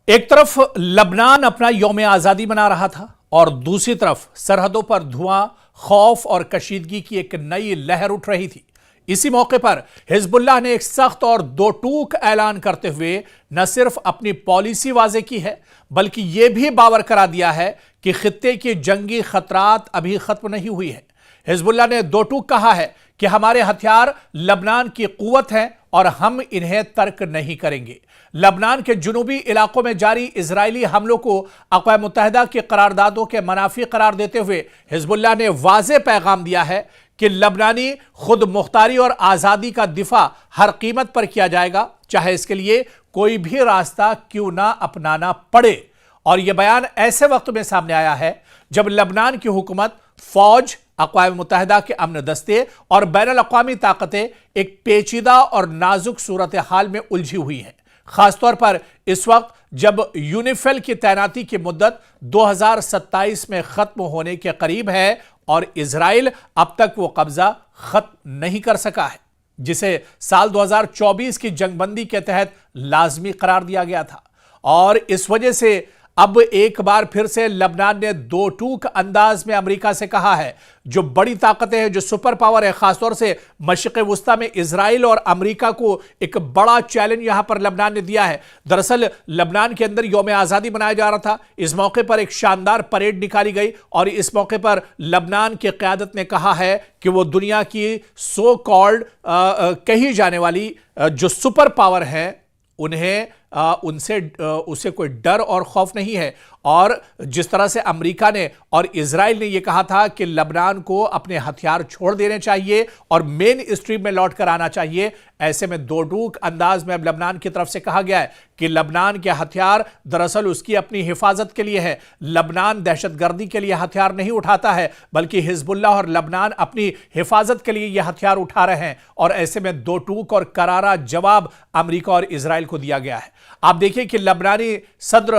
ایک طرف لبنان اپنا یوم آزادی منا رہا تھا اور دوسری طرف سرحدوں پر دھواں، خوف اور کشیدگی کی ایک نئی لہر اٹھ رہی تھی۔ اسی موقع پر حزب اللہ نے ایک سخت اور دو ٹوک اعلان کرتے ہوئے نہ صرف اپنی پالیسی واضح کی ہے بلکہ یہ بھی باور کرا دیا ہے کہ خطے کی جنگی خطرات ابھی ختم نہیں ہوئی ہیں۔ حزب اللہ نے دو ٹوک کہا ہے کہ ہمارے ہتھیار لبنان کی قوت ہیں اور ہم انہیں ترک نہیں کریں گے۔ لبنان کے جنوبی علاقوں میں جاری اسرائیلی حملوں کو اقوام متحدہ کی قراردادوں کے منافی قرار دیتے ہوئے حزب اللہ نے واضح پیغام دیا ہے کہ لبنانی خود مختاری اور آزادی کا دفاع ہر قیمت پر کیا جائے گا، چاہے اس کے لیے کوئی بھی راستہ کیوں نہ اپنانا پڑے۔ اور یہ بیان ایسے وقت میں سامنے آیا ہے جب لبنان کی حکومت، فوج، اقوام متحدہ کے امن دستے اور بین الاقوامی طاقتیں ایک پیچیدہ اور نازک صورتحال میں الجھی ہوئی ہیں، خاص طور پر اس وقت جب یونیفیل کی تعیناتی کی مدت 2027 میں ختم ہونے کے قریب ہے اور اسرائیل اب تک وہ قبضہ ختم نہیں کر سکا ہے جسے سال 2024 کی جنگ بندی کے تحت لازمی قرار دیا گیا تھا۔ اور اس وجہ سے اب ایک بار پھر سے لبنان نے دو ٹوک انداز میں امریکہ سے کہا ہے، جو بڑی طاقتیں ہیں، جو سپر پاور ہے، خاص طور سے مشرق وسطیٰ میں اسرائیل اور امریکہ کو ایک بڑا چیلنج یہاں پر لبنان نے دیا ہے۔ دراصل لبنان کے اندر یوم آزادی منایا جا رہا تھا، اس موقع پر ایک شاندار پریڈ نکالی گئی اور اس موقع پر لبنان کی قیادت نے کہا ہے کہ وہ دنیا کی سو کالڈ کہی جانے والی جو سپر پاور ہیں انہیں اسے کوئی ڈر اور خوف نہیں ہے۔ اور جس طرح سے امریکہ نے اور اسرائیل نے یہ کہا تھا کہ لبنان کو اپنے ہتھیار چھوڑ دینے چاہیے اور مین اسٹریم میں لوٹ کر آنا چاہیے، ایسے میں دو ٹوک انداز میں اب لبنان کی طرف سے کہا گیا ہے کہ لبنان کے ہتھیار دراصل اس کی اپنی حفاظت کے لیے ہے۔ لبنان دہشت گردی کے لیے ہتھیار نہیں اٹھاتا ہے بلکہ حزب اللہ اور لبنان اپنی حفاظت کے لیے یہ ہتھیار اٹھا رہے ہیں، اور ایسے میں دو ٹوک اور کرارا جواب امریکہ اور اسرائیل کو دیا گیا ہے۔ آپ دیکھیں کہ لبنانی صدر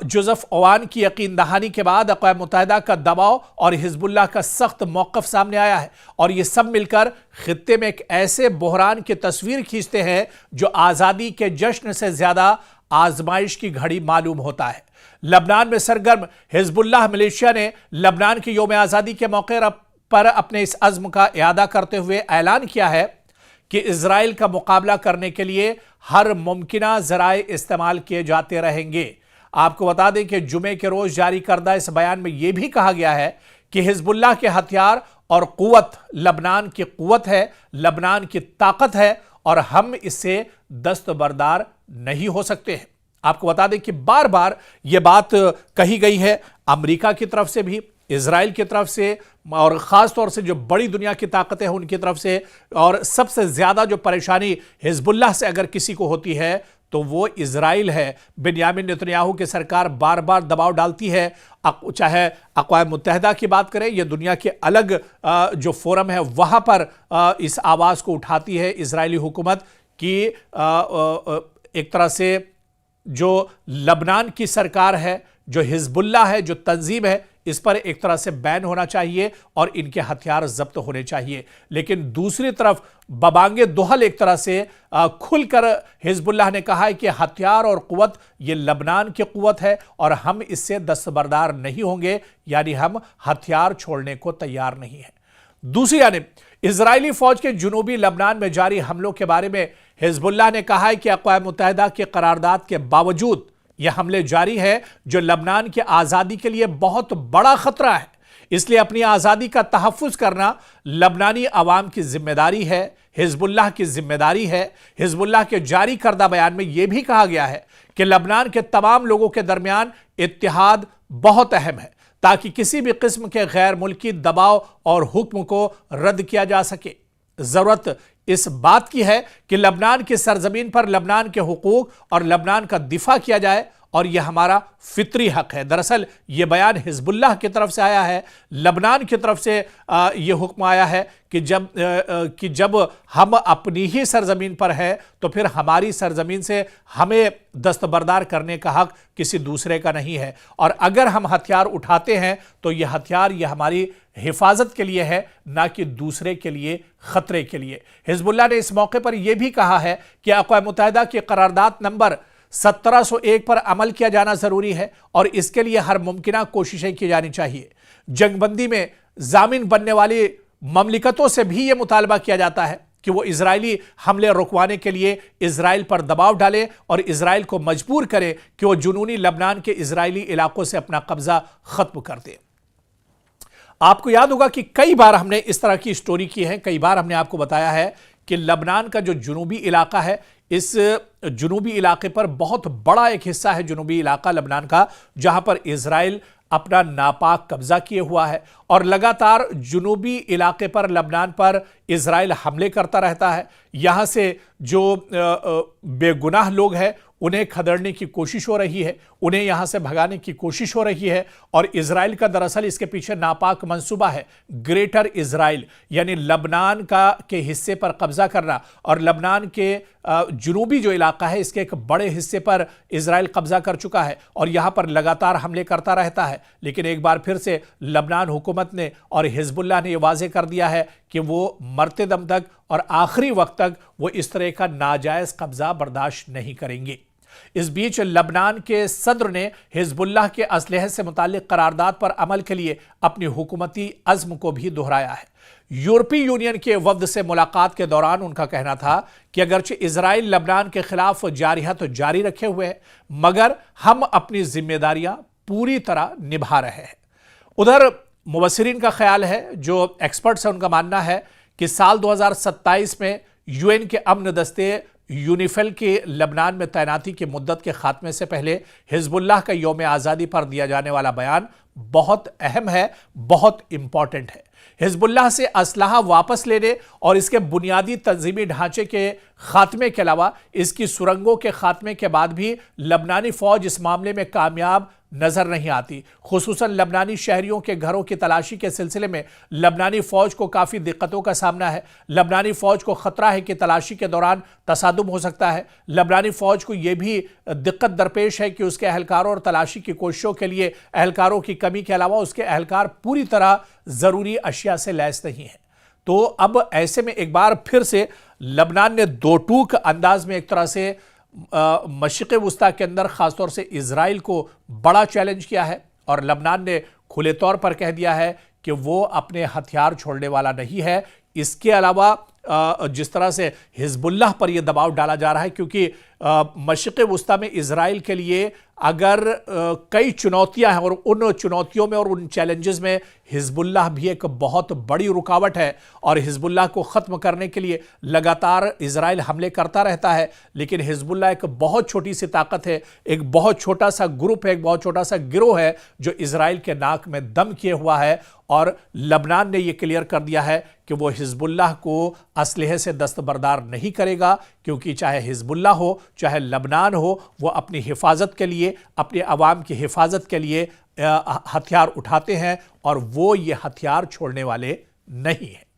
جوزف اوان کی یقین دہانی کے بعد اقوام متحدہ کا دباؤ اور حزب اللہ کا سخت موقف سامنے آیا ہے، اور یہ سب مل کر خطے میں ایک ایسے بحران کی تصویر کھینچتے ہیں جو آزادی کے جشن سے زیادہ آزمائش کی گھڑی معلوم ہوتا ہے۔ لبنان میں سرگرم حزب اللہ ملیشیا نے لبنان کی یوم آزادی کے موقع پر اپنے اس عزم کا اعادہ کرتے ہوئے اعلان کیا ہے کہ اسرائیل کا مقابلہ کرنے کے لیے ہر ممکنہ ذرائع استعمال کیے جاتے رہیں گے۔ آپ کو بتا دیں کہ جمعے کے روز جاری کردہ اس بیان میں یہ بھی کہا گیا ہے کہ حزب اللہ کے ہتھیار اور قوت لبنان کی قوت ہے، لبنان کی طاقت ہے، اور ہم اس سے دستبردار نہیں ہو سکتے ہیں۔ آپ کو بتا دیں کہ بار بار یہ بات کہی گئی ہے امریکہ کی طرف سے بھی، اسرائیل کی طرف سے، اور خاص طور سے جو بڑی دنیا کی طاقتیں ہیں ان کی طرف سے، اور سب سے زیادہ جو پریشانی حزب اللہ سے اگر کسی کو ہوتی ہے تو وہ اسرائیل ہے۔ بنیامین نتنیاہو کی سرکار بار بار دباؤ ڈالتی ہے، چاہے اقوام متحدہ کی بات کریں یا دنیا کے الگ جو فورم ہے وہاں پر اس آواز کو اٹھاتی ہے اسرائیلی حکومت کی ایک طرح سے جو لبنان کی سرکار ہے، جو حزب اللہ ہے، جو تنظیم ہے، اس پر ایک طرح سے بین ہونا چاہیے اور ان کے ہتھیار ضبط ہونے چاہیے۔ لیکن دوسری طرف ببانگ دہل ایک طرح سے کھل کر حزب اللہ نے کہا ہے کہ ہتھیار اور قوت یہ لبنان کی قوت ہے اور ہم اس سے دستبردار نہیں ہوں گے، یعنی ہم ہتھیار چھوڑنے کو تیار نہیں ہیں۔ دوسری جانب اسرائیلی فوج کے جنوبی لبنان میں جاری حملوں کے بارے میں حزب اللہ نے کہا ہے کہ اقوام متحدہ کی قرارداد کے باوجود یہ حملے جاری ہیں جو لبنان کی آزادی کے لیے بہت بڑا خطرہ ہے، اس لیے اپنی آزادی کا تحفظ کرنا لبنانی عوام کی ذمہ داری ہے، حزب اللہ کی ذمہ داری ہے۔ حزب اللہ کے جاری کردہ بیان میں یہ بھی کہا گیا ہے کہ لبنان کے تمام لوگوں کے درمیان اتحاد بہت اہم ہے تاکہ کسی بھی قسم کے غیر ملکی دباؤ اور حکم کو رد کیا جا سکے۔ ضرورت اس بات کی ہے کہ لبنان کی سرزمین پر لبنان کے حقوق اور لبنان کا دفاع کیا جائے، اور یہ ہمارا فطری حق ہے۔ دراصل یہ بیان حزب اللہ کی طرف سے آیا ہے، لبنان کی طرف سے یہ حکم آیا ہے کہ جب ہم اپنی ہی سرزمین پر ہیں تو پھر ہماری سرزمین سے ہمیں دستبردار کرنے کا حق کسی دوسرے کا نہیں ہے، اور اگر ہم ہتھیار اٹھاتے ہیں تو یہ ہتھیار یہ ہماری حفاظت کے لیے ہے، نہ کہ دوسرے کے لیے خطرے کے لیے۔ حزب اللہ نے اس موقع پر یہ بھی کہا ہے کہ اقوام متحدہ کی قرارداد نمبر 1701 پر عمل کیا جانا ضروری ہے اور اس کے لیے ہر ممکنہ کوششیں کی جانی چاہیے۔ جنگ بندی میں ضامن بننے والی مملکتوں سے بھی یہ مطالبہ کیا جاتا ہے کہ وہ اسرائیلی حملے رکوانے کے لیے اسرائیل پر دباؤ ڈالیں اور اسرائیل کو مجبور کرے کہ وہ جنوبی لبنان کے اسرائیلی علاقوں سے اپنا قبضہ ختم کر دے۔ آپ کو یاد ہوگا کہ کئی بار ہم نے اس طرح کی سٹوری کی ہے، کئی بار ہم نے آپ کو بتایا ہے کہ لبنان کا جو جنوبی علاقہ ہے، اس جنوبی علاقے پر بہت بڑا ایک حصہ ہے جنوبی علاقہ لبنان کا، جہاں پر اسرائیل اپنا ناپاک قبضہ کیے ہوا ہے اور لگاتار جنوبی علاقے پر لبنان پر اسرائیل حملے کرتا رہتا ہے۔ یہاں سے جو بے گناہ لوگ ہیں انہیں کھدڑنے کی کوشش ہو رہی ہے، انہیں یہاں سے بھگانے کی کوشش ہو رہی ہے، اور اسرائیل کا دراصل اس کے پیچھے ناپاک منصوبہ ہے گریٹر اسرائیل، یعنی لبنان کے حصے پر قبضہ کرنا، اور لبنان کے جنوبی جو علاقہ ہے اس کے ایک بڑے حصے پر اسرائیل قبضہ کر چکا ہے اور یہاں پر لگاتار حملے کرتا رہتا ہے۔ لیکن ایک بار پھر سے لبنان حکومت نے اور حزب اللہ نے یہ واضح کر دیا ہے کہ وہ مرتے دم تک اور آخری وقت تک وہ اس طرح کا ناجائز قبضہ برداشت نہیں کریں گے۔ اس بیچ لبنان کے صدر نے حزب اللہ کے اسلحے سے متعلق قرارداد پر عمل کے لیے اپنی حکومتی عزم کو بھی دہرایا ہے۔ یورپی یونین کے وفد سے ملاقات کے دوران ان کا کہنا تھا کہ اگرچہ اسرائیل لبنان کے خلاف جارحیت جاری رکھے ہوئے ہے، مگر ہم اپنی ذمہ داریاں پوری طرح نبھا رہے ہیں۔ ادھر مبصرین کا خیال ہے، جو ایکسپرٹس ہیں ان کا ماننا ہے کہ سال 2027 میں یو این کے امن دستے یونیفیل کے لبنان میں تعیناتی کی مدت کے خاتمے سے پہلے حزب اللہ کا یوم آزادی پر دیا جانے والا بیان بہت اہم ہے، بہت امپورٹنٹ ہے۔ حزب اللہ سے اسلحہ واپس لینے اور اس کے بنیادی تنظیمی ڈھانچے کے خاتمے کے علاوہ اس کی سرنگوں کے خاتمے کے بعد بھی لبنانی فوج اس معاملے میں کامیاب نظر نہیں آتی۔ خصوصاً لبنانی شہریوں کے گھروں کی تلاشی کے سلسلے میں لبنانی فوج کو کافی دقتوں کا سامنا ہے۔ لبنانی فوج کو خطرہ ہے کہ تلاشی کے دوران تصادم ہو سکتا ہے۔ لبنانی فوج کو یہ بھی دقت درپیش ہے کہ اس کے اہلکاروں اور تلاشی کی کوششوں کے لیے اہلکاروں کی کمی کے علاوہ اس کے اہلکار پوری طرح ضروری اشیاء سے لیس نہیں ہیں۔ تو اب ایسے میں ایک بار پھر سے لبنان نے دو ٹوک انداز میں ایک طرح سے مشرق وسطیٰ کے اندر خاص طور سے اسرائیل کو بڑا چیلنج کیا ہے، اور لبنان نے کھلے طور پر کہہ دیا ہے کہ وہ اپنے ہتھیار چھوڑنے والا نہیں ہے۔ اس کے علاوہ جس طرح سے حزب اللہ پر یہ دباؤ ڈالا جا رہا ہے، کیونکہ مشرق وسطیٰ میں اسرائیل کے لیے اگر کئی چنوتیاں ہیں اور ان چنوتیوں میں اور ان چیلنجز میں حزب اللہ بھی ایک بہت بڑی رکاوٹ ہے، اور حزب اللہ کو ختم کرنے کے لیے لگاتار اسرائیل حملے کرتا رہتا ہے۔ لیکن حزب اللہ ایک بہت چھوٹی سی طاقت ہے، ایک بہت چھوٹا سا گروپ ہے، ایک بہت چھوٹا سا گروہ ہے جو اسرائیل کے ناک میں دم کیے ہوا ہے، اور لبنان نے یہ کلیئر کر دیا ہے کہ وہ حزب اللہ کو اسلحے سے دستبردار نہیں کرے گا، کیونکہ چاہے حزب اللہ ہو چاہے لبنان ہو، وہ اپنی حفاظت کے لیے، اپنے عوام کی حفاظت کے لیے ہتھیار اٹھاتے ہیں، اور وہ یہ ہتھیار چھوڑنے والے نہیں ہیں۔